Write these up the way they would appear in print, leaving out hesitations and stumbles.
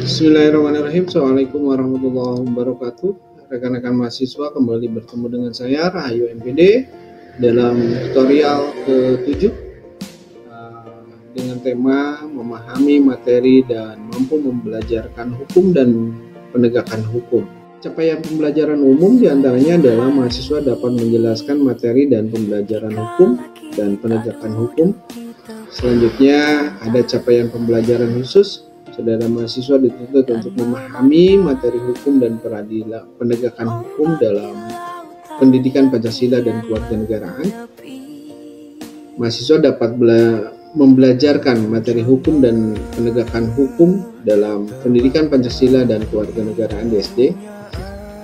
Bismillahirrahmanirrahim. Assalamualaikum warahmatullahi wabarakatuh. Rekan-rekan mahasiswa, kembali bertemu dengan saya Rahayu MPD dalam tutorial ke-7 dengan tema memahami materi dan mampu membelajarkan hukum dan penegakan hukum. Capaian pembelajaran umum diantaranya adalah mahasiswa dapat menjelaskan materi dan pembelajaran hukum dan penegakan hukum. Selanjutnya ada capaian pembelajaran khusus. Saudara mahasiswa dituntut untuk memahami materi hukum dan penegakan hukum dalam pendidikan Pancasila dan kewarganegaraan. Mahasiswa dapat membelajarkan materi hukum dan penegakan hukum dalam pendidikan Pancasila dan kewarganegaraan di SD.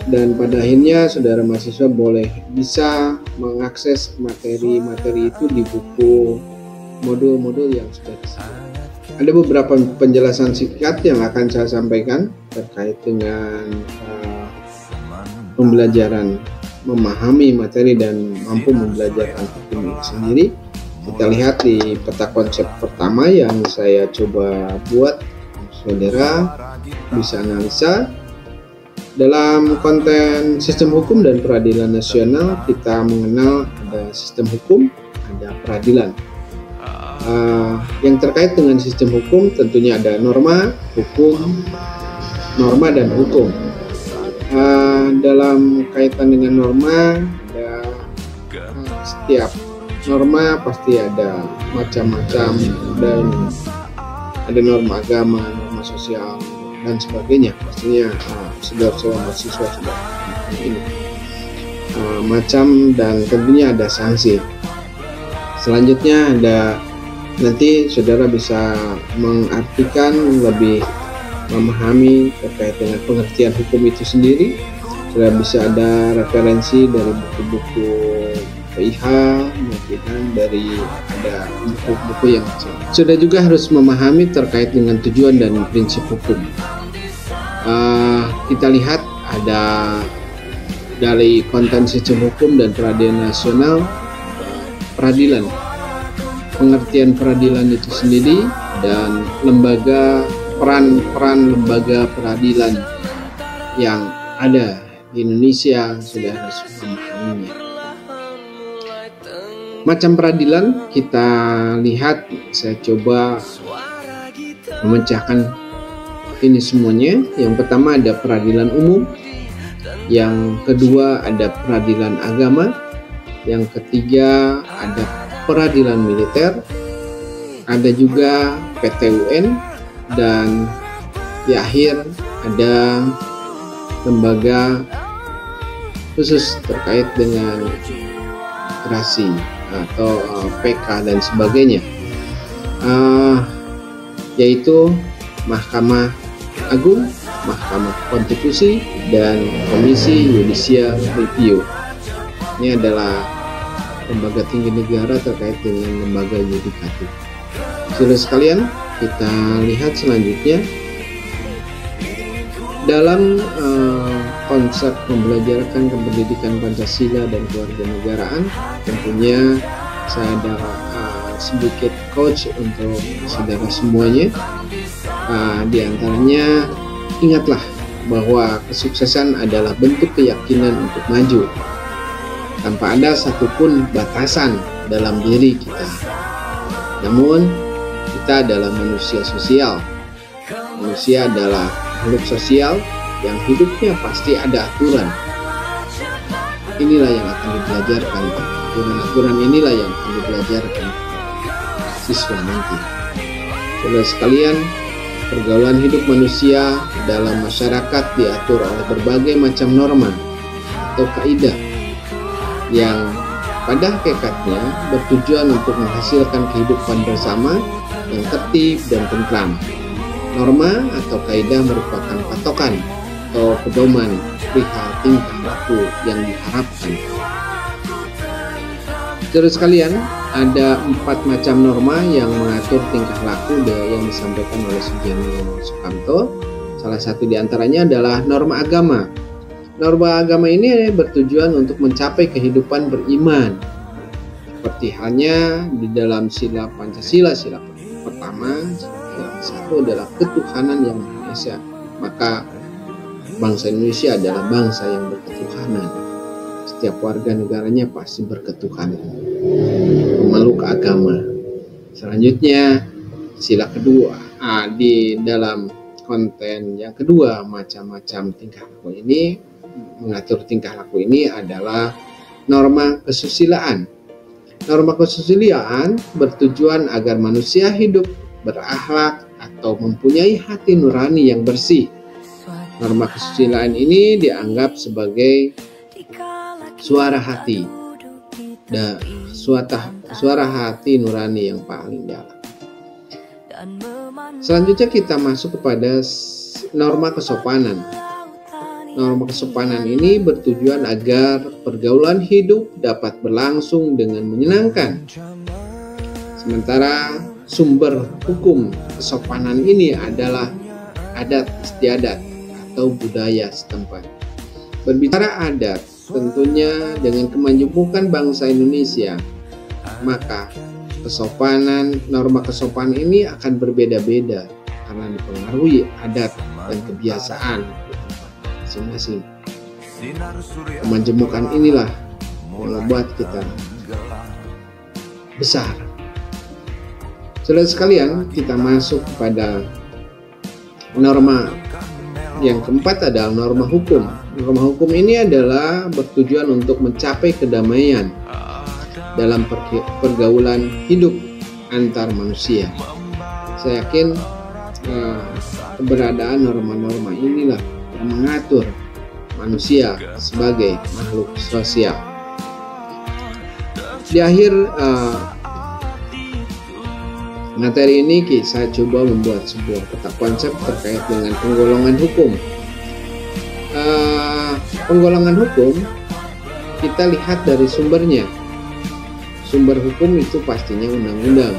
Dan pada akhirnya saudara mahasiswa bisa mengakses materi-materi itu di buku modul-modul yang sudah disediakan. Ada beberapa penjelasan singkat yang akan saya sampaikan terkait dengan pembelajaran memahami materi dan mampu membelajarkan hukum ini sendiri. Kita lihat di peta konsep pertama yang saya coba buat, saudara bisa analisa. Dalam konten sistem hukum dan peradilan nasional, kita mengenal ada sistem hukum, ada peradilan. Yang terkait dengan sistem hukum tentunya ada norma, hukum, norma dan hukum. Dalam kaitan dengan norma, setiap norma pasti ada macam-macam dan ada norma agama, norma sosial dan sebagainya. Pastinya saudara-saudara mahasiswa sudah ini macam dan tentunya ada sanksi. Selanjutnya nanti saudara bisa mengartikan lebih memahami terkait dengan pengertian hukum itu sendiri. Saudara bisa ada referensi dari buku-buku PIH, mungkin dari ada buku-buku yang kecil. Saudara juga harus memahami terkait dengan tujuan dan prinsip hukum. Kita lihat ada dari konten sistem hukum dan peradilan nasional, peradilan. Pengertian peradilan itu sendiri dan peran lembaga peradilan yang ada di Indonesia sudah harus memahaminya. Macam peradilan kita lihat, saya coba memecahkan ini semuanya. Yang pertama ada peradilan umum, yang kedua ada peradilan agama, yang ketiga ada peradilan militer, ada juga PT-UN, dan di akhir ada lembaga khusus terkait dengan gerasi atau PK dan sebagainya, yaitu Mahkamah Agung, Mahkamah Konstitusi, dan Komisi Yudisial Review. Ini adalah lembaga tinggi negara terkait dengan lembaga yudikatif. Saudara sekalian, kita lihat selanjutnya dalam konsep membelajarkan pendidikan Pancasila dan kewarganegaraan. Tentunya saya ada sedikit coach untuk saudara semuanya. Di antaranya, ingatlah bahwa kesuksesan adalah bentuk keyakinan untuk maju tanpa ada satupun batasan dalam diri kita. Namun kita adalah manusia sosial. Manusia adalah makhluk sosial yang hidupnya pasti ada aturan. Inilah yang akan dipelajarkan. Aturan-aturan inilah yang akan dipelajarkan siswa nanti. Saudara sekalian, pergaulan hidup manusia dalam masyarakat diatur oleh berbagai macam norma atau kaidah yang pada hakikatnya bertujuan untuk menghasilkan kehidupan bersama yang tertib dan tentram. Norma atau kaidah merupakan patokan atau pedoman perihal tingkah laku yang diharapkan. Terus sekalian, ada 4 macam norma yang mengatur tingkah laku yang disampaikan oleh Sujarno Sukamto. Salah satu diantaranya adalah norma agama. Norma agama ini bertujuan untuk mencapai kehidupan beriman. Seperti halnya di dalam sila Pancasila, sila pertama, sila satu adalah ketuhanan yang Maha Esa. maka bangsa Indonesia adalah bangsa yang berketuhanan. Setiap warga negaranya pasti berketuhanan, memeluk agama. Selanjutnya, sila kedua, di dalam konten yang kedua, macam-macam tingkah laku ini, mengatur tingkah laku ini adalah norma kesusilaan. Norma kesusilaan bertujuan agar manusia hidup berakhlak atau mempunyai hati nurani yang bersih. Norma kesusilaan ini dianggap sebagai suara hati dan suara hati nurani yang paling dalam. Selanjutnya kita masuk kepada norma kesopanan. Norma kesopanan ini bertujuan agar pergaulan hidup dapat berlangsung dengan menyenangkan. Sementara sumber hukum kesopanan ini adalah adat istiadat atau budaya setempat. Berbicara adat, tentunya dengan kemajemukan bangsa Indonesia, maka norma kesopanan ini akan berbeda-beda karena dipengaruhi adat dan kebiasaan masing-masing. Kemajemukan inilah yang membuat kita besar. Saudara sekalian, kita masuk kepada norma yang keempat adalah norma hukum. Norma hukum ini adalah bertujuan untuk mencapai kedamaian dalam pergaulan hidup antar manusia. Saya yakin keberadaan norma-norma inilah yang mengatur manusia sebagai makhluk sosial. Di akhir materi ini saya coba membuat sebuah peta konsep terkait dengan penggolongan hukum. Penggolongan hukum kita lihat dari sumbernya. Sumber hukum itu pastinya undang-undang.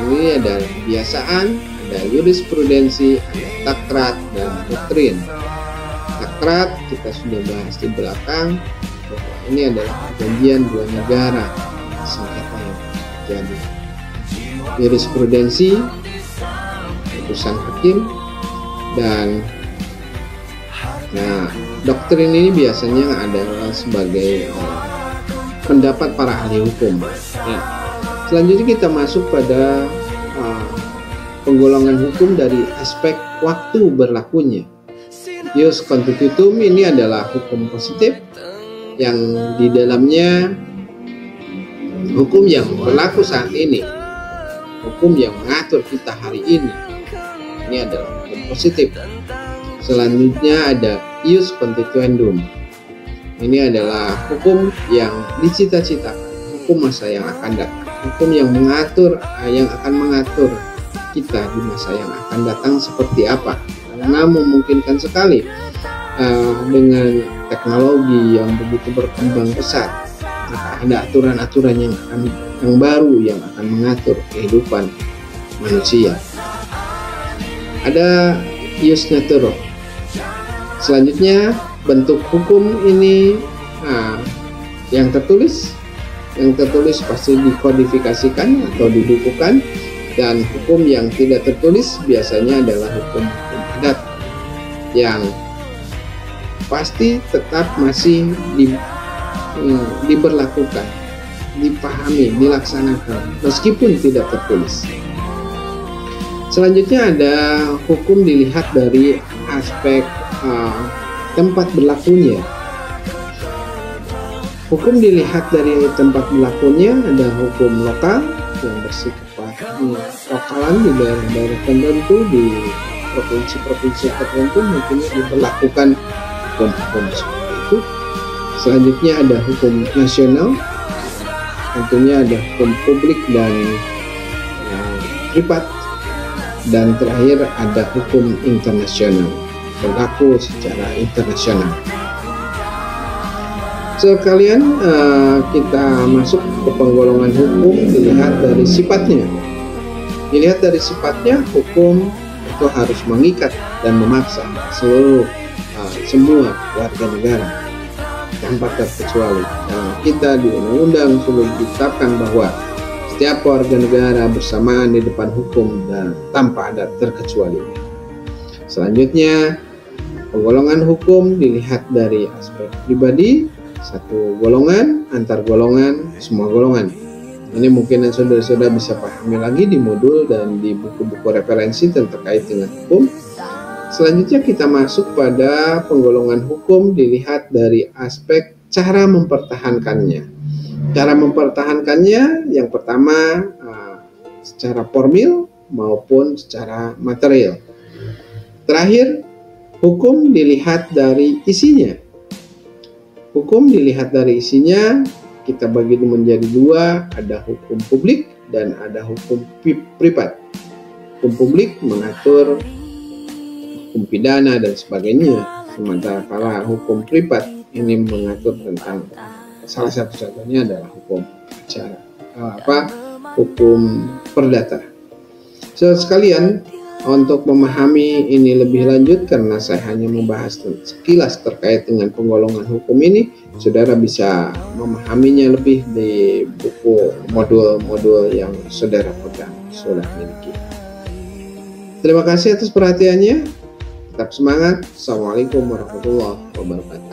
Ini ada kebiasaan, ada jurisprudensi, ada takrat, dan doktrin. Takrat kita sudah bahas di belakang, bahwa ini adalah perjanjian dua negara, sengketa yang terjadi. Jurisprudensi, putusan hakim, dan doktrin ini biasanya adalah sebagai pendapat para ahli hukum. Selanjutnya kita masuk pada penggolongan hukum dari aspek waktu berlakunya. Ius constitutum ini adalah hukum positif yang di dalamnya hukum yang berlaku saat ini, hukum yang mengatur kita hari ini. Ini adalah hukum positif. Selanjutnya ada ius constituendum. Ini adalah hukum yang dicita-citakan, hukum masa yang akan datang, hukum yang akan mengatur kita di masa yang akan datang seperti apa. Karena memungkinkan sekali dengan teknologi yang begitu berkembang pesat, maka ada aturan-aturan yang baru yang akan mengatur kehidupan manusia. Ada ius naturae. Selanjutnya bentuk hukum ini yang tertulis pasti dikodifikasikan atau dibukukan, dan hukum yang tidak tertulis biasanya adalah hukum adat yang pasti tetap masih diberlakukan, dipahami, dilaksanakan meskipun tidak tertulis. Selanjutnya ada hukum dilihat dari aspek tempat berlakunya. Hukum dilihat dari tempat berlakunya, ada hukum lokal yang bersifat lokalan di daerah-daerah tertentu, di provinsi-provinsi tertentu mungkin diberlakukan hukum-hukum seperti itu. Selanjutnya ada hukum nasional, tentunya ada hukum publik dan privat, dan terakhir ada hukum internasional, berlaku secara internasional. Sekalian kita masuk ke penggolongan hukum dilihat dari sifatnya. Dilihat dari sifatnya, hukum itu harus mengikat dan memaksa semua warga negara tanpa terkecuali. Kita di undang-undang sudah ditetapkan bahwa setiap warga negara bersamaan di depan hukum dan tanpa ada terkecuali. Selanjutnya, penggolongan hukum dilihat dari aspek pribadi, satu golongan, antar golongan, semua golongan. Ini mungkin saudara-saudara bisa pahami lagi di modul dan di buku-buku referensi terkait dengan hukum. Selanjutnya kita masuk pada penggolongan hukum dilihat dari aspek cara mempertahankannya. Cara mempertahankannya yang pertama secara formil maupun secara material. Terakhir, hukum dilihat dari isinya. Hukum dilihat dari isinya, kita bagi menjadi dua, ada hukum publik dan ada hukum privat. Hukum publik mengatur hukum pidana dan sebagainya, sementara kalau hukum privat ini mengatur tentang salah satu contohnya adalah hukum acara, hukum perdata. Saudara sekalian, untuk memahami ini lebih lanjut, karena saya hanya membahas sekilas terkait dengan penggolongan hukum ini, saudara bisa memahaminya lebih di buku modul-modul yang saudara pegang, saudara miliki. Terima kasih atas perhatiannya. Tetap semangat. Assalamualaikum warahmatullahi wabarakatuh.